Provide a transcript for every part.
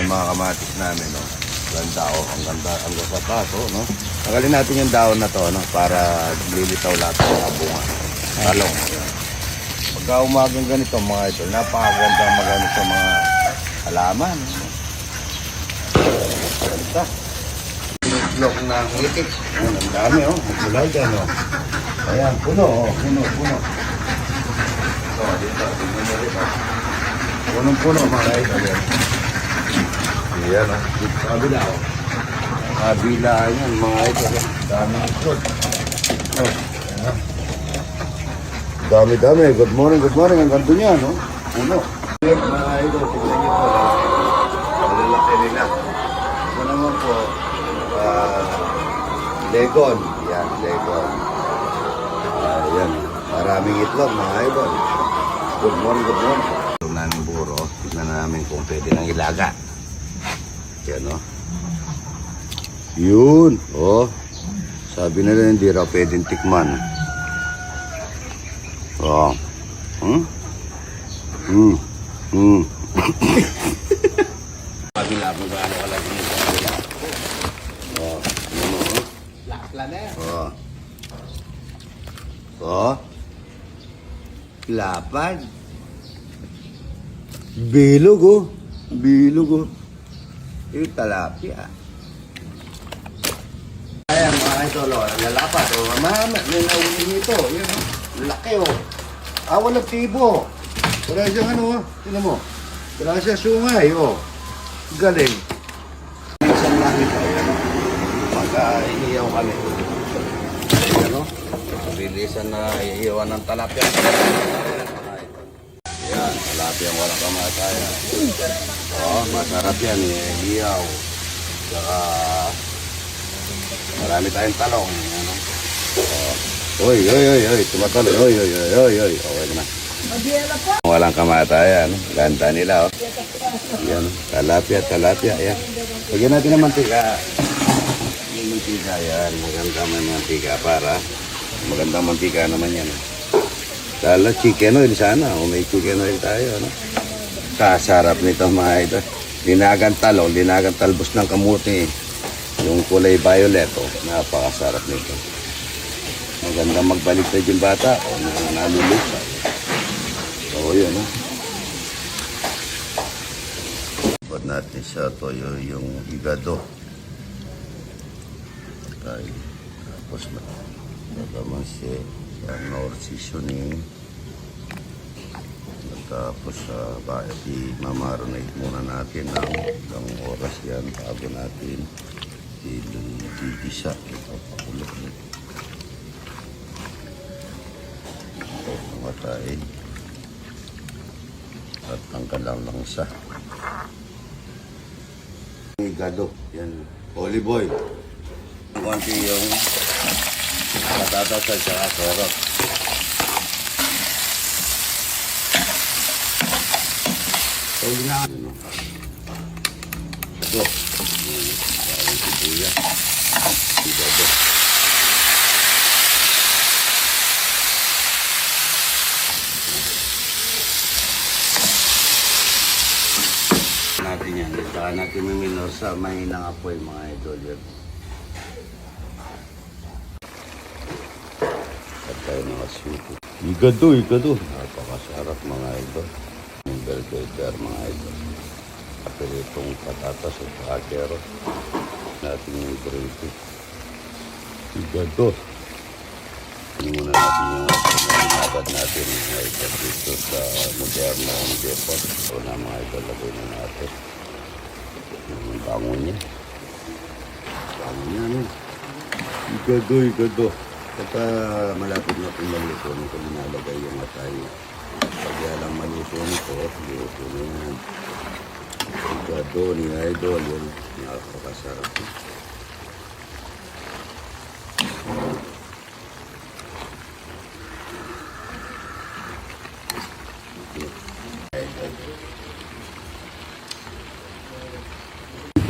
Yan yung mga kamatis namin, no? Ganda, oh. Ang ganda, ang ganda sa taso, no? Tanggalin natin yung daon na to, no? Para lilitaw lahat ng mga bunga. Talong. Pagka umagang ganito, mga ito, napakaganda magano sa mga halaman. No? Ganda. Itlog ng itik. Ayan, ang dami, oh. Magulay dyan, oh. Ayan, puno, oh. Puno. So, dito, tingnan mo rin, oh. Punong-puno, mga ito. Ayan, oh. Dito sa kabila, oh. Kabila, yan, mga ito. Dami itlog. Oh, ayan. Dami. Good morning. Ang ganda niya, no? Puno. Mga ito, tingnan niyo po. Malalaki nila. Ito naman po, Legon. Yan, Legon. Ayan. Maraming itlog, mga idol. Good morning. Ito namin buro. Tignan namin kung pwede nang ilaga. Yan, no? Yun. Oh. Sabi nila hindi raw pwedeng tikman. Oh. Kabila mo gaano ka lang dito. Oh. Ano mo? Oh. Lapad. Bilog, oh. Yung talapia. Ayan, mga idol, oh. Lalapad, oh. Mama, may nauli nito. Yan, oh. Laki, oh. Walang tibo. Wala siyang ano, tignan mo. Wala siyang sungay, oh. Galing. Isang langit, oh. Yan, oh. Pagka-ihiyaw kami. Ayan, oh. Bilisan na ihiyawan ng talapia. Yan, talapia ang walang kamatayan. Oh, masarap yan, ihiyaw. Saka, marami tayong talong. Ano? Oh. Oy, tumatalo. Oy. Okay na. Walang kamatayan. Ganda nila, oh. Yan, talapia, yan. Lagyan natin ng mantika. Yung mantika, yan. Maganda may mantika para magandang mantika naman yan. Lalo chicken oil sana. O may chicken oil tayo, no? Kasarap nito, mga ito. Dinagang talong, dinagang talbos ng kamuti. Yung kulay violet, oh. Napakasarap nito. Maganda magbaliktad yung bata o nalulusa. So, yun, ha? Pag natin sa toyo yung higado. Okay. Tapos na. Nagamansi. Nor seasoning. Tapos i-mamarinate muna natin ng ilang oras yan bago natin i-gisa. Ito, pakulok nito. Matay at tanggal lang langsa. Higado, yan, olive oil. Konti yung patatas at saka carrot. So, ginaan mo. Ito, parang sibuyas. Higado. Natin yan. Saka natin maminor sa mahinang apoy, mga idol. At tayo ng aswito. Igado. Napakasarap, mga idol. Yung burger, mga idol. Kapag itong patatas at saka carrot. Natin yung gravy. Igado. Hindi muna natin yung pinagad natin mga idol dito sa moderno ang depot. So na mga idol, lagay na natin yung bangon niya. Ano? Igado. Kapag malapit na itong maluto nito, linalagay yung atay. Pag yalang maluto nito, luto na yan. Igado ni idol, yun. Napakasarap.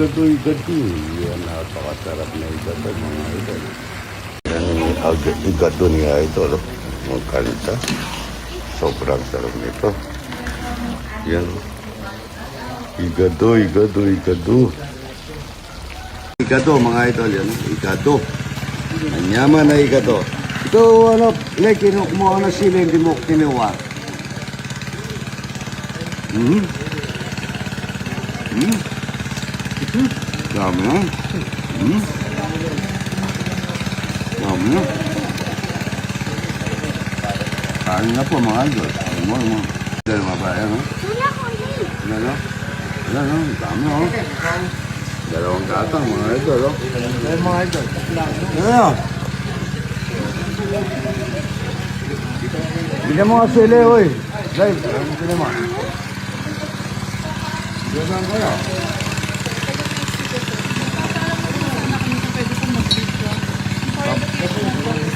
Igado. Yan, napakasarap na igado, mga idol. Yan yung igado ni idol. Magkanta. Sobrang sarap nito. Yan. Igado, igado, igado. Igado, mga idol, yan. Igado. Manyaman na igado. Ito, ano, like, kumuha na sila, hindi mo kinuha. Dami na. Dami na. Kain na po, mga idol. Kain mo, mga. Dahil mabaya, no? Ano? Ano? Dami, no? Dalawang katang, mga idol, no? Mga idol. Ano? Bigyan mo nga sila, oy. Dahil, ano sila mo? Bigyan ko yan.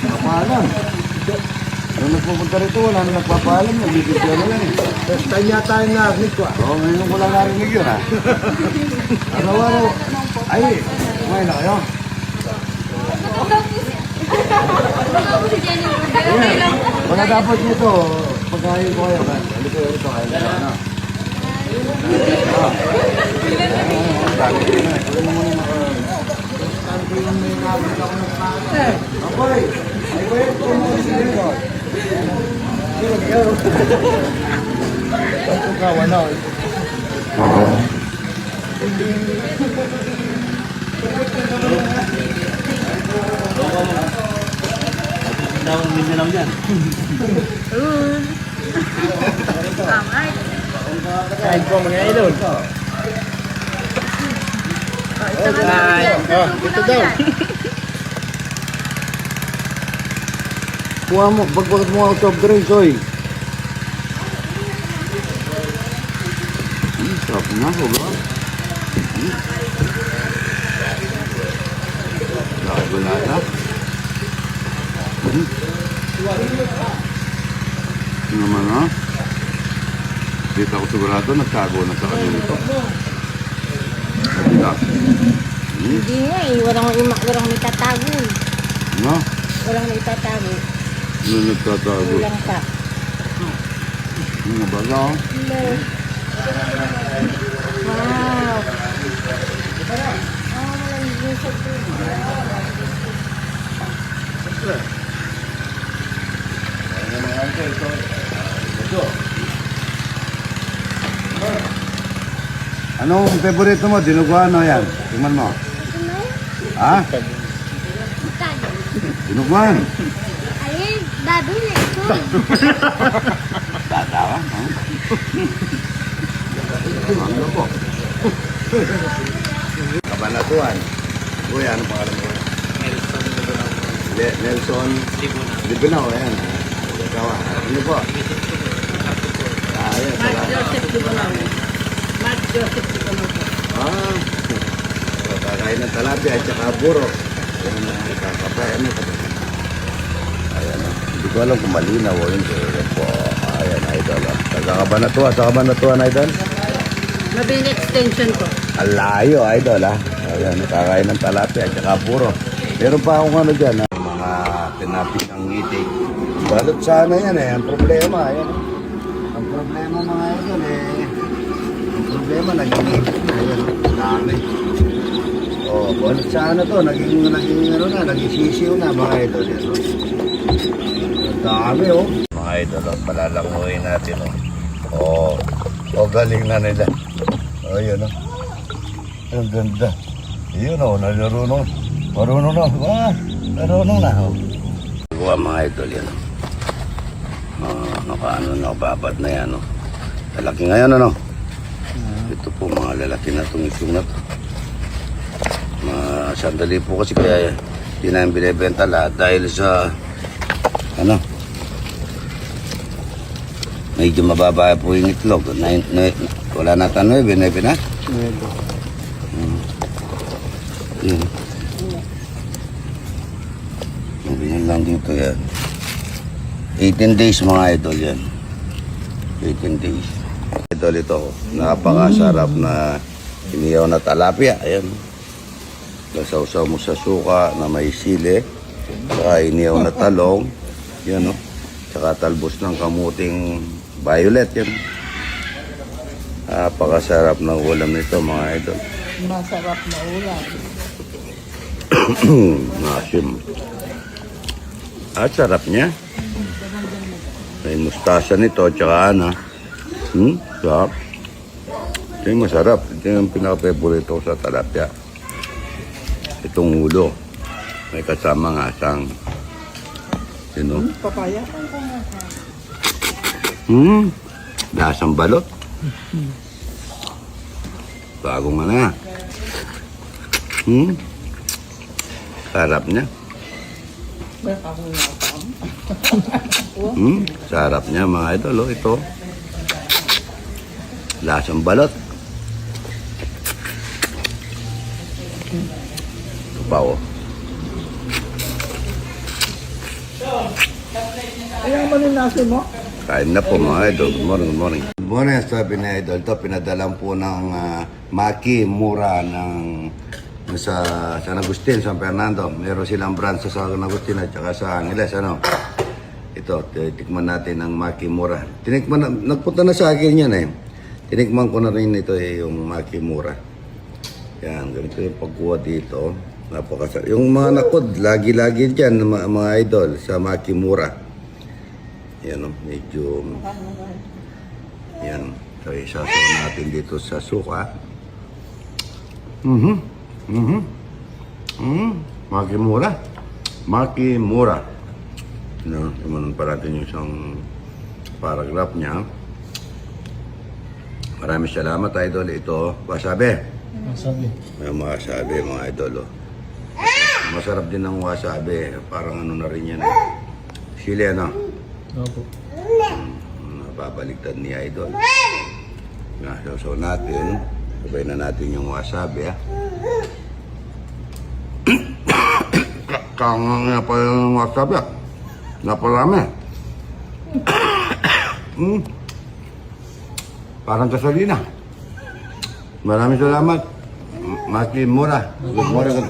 Kapalan. Nung nagpupunta rito, wala na nagpapalam. Nagbibigyo na lang eh. First time yata yung narinig ko ah. Oo, ngayon ko lang narinig yun ah. Araw-araw. Ay, kumain na kayo. Wala dapat nito. Pagkain ko kayo. Halika ito. Kain na na. Dami ko na. Wala mo muna saan ko yung may nabit ako ng kain. Okay. Ay ko yun. Tumuha sila ko. Ang kawan na. Dawang minyo lang dyan. Kain po mga idol. Ito daw. Kuha mo, bagbagat mo out of drinks, oy. Sarap na ako, bro. Lago nata. Naman, ha? Dito ako sigurado, nagtago na sa kanila ito. Hindi nga eh, walang itatago eh. No? Walang itatago. Ano nagtatago? Walang pa. Ano ba na? Wow! Walang gisag ko. Anong favorito mo? Dinuguan o yan? Tingnan mo. Ha? Dinuguan. Ay, baboy na ito. Tatawa, ha? Ano po? Kabanatuan. Uy, ano pangalan mo? Nelson Libinaw, ayan. Ikaw, ano po? Ayan, Mark Joseph Libinaw. Ah, kakain ng talapia at saka burok. Ayan, kakapay, ano ito? Ayan, hindi ko alam kung malinaw o hindi. Ayan po, ayan, idol. Sa Kabanatuan, idol? Mabini extension ko. Alayo, idol, ha? Ayan, kakain ng talapia at saka burok. Meron pa akong ano dyan, ha? Mga tinapis ng ngitig. Balot sana yan, eh. Ang problema, ayan. Ang problema, mga idol, eh. Ang problema, naging ngitig na, ayan. Dami. Oh, balot sana to. Naging ano na, naging sisiw na, mga idol, yan, oh. Ang dami, oh. Mga idol, oh, palalanguhin natin, oh. Oh, galing na nila. Oh, yun, oh. Ang ganda. Yun, oh, marunong na. Marunong na, oh. Buwa, mga idol, yan, oh. Nakaano na, babad na yan, oh. Lalaki ngayon, ano? Ito po, mga lalaki na itong isyung na to. Sandali po kasi kaya hindi namin binibenta lahat dahil sa, ano, medyo mababa po yung itlog. Wala na tanong, binibin na? Yun. Ganyan lang dito yan. 18 days mga idol yan. 18 days. Idol ito, napakasarap na iniyaw na talapia. Ayan. Nasawsaw mo sa suka na may sili. Saka iniyaw na talong. Yan o. Saka talbos ng kamuting violet. Yan. Napakasarap ng ulam nito mga idol. Masarap na ulam. Nasim. At sarap niya. May mustasa nito, tsaka ano. Sarap. Ito yung masarap. Ito yung pinaka-favorito ko sa tilapia. Itong ulo. May kasama nga sang Papaya. lasang balot. Bagong na. Sarap niya. Sarap niya mga idol. Oh, ito. Lasang balot. Ito pa oh. Ayan mo rin nasi mo? Kain na po mga idol. Good morning, good morning. Good morning, sabi ni idol. Ito, pinadalan po ng Maki Mura ng sa San Agustin, San Fernando. Meron silang branch sa San Agustin at saka sa Angeles. Ano? Ito, tikman natin ang Maki Mura. Nagpunta na sa akin yan eh. Tinikman ko na rin ito eh, yung Maki Mura. Yan, ganito yung pagkuha dito. Napakasarap. Yung mga nakod, lagi-lagi dyan, mga idol, sa Maki Mura. Yan o, medyo... Yan. So, isasaw natin dito sa suka. Maki Mura. Maki Mura. No, imanon pa natin yung isang paragraph niya. Maraming salamat, idol. Ito, wasabi. Wasabi. May wasabi, mga idol. Oh. Masarap din ang wasabi. Parang ano na rin yan. Eh. Sili, ano? Opo. Nababaligtad ni idol. So natin. Sabay na natin yung wasabi, ah. Kangang nga pa yung wasabi, ah. Naparami. Parang gasolina. Maraming salamat. Maki Mura. Good morning.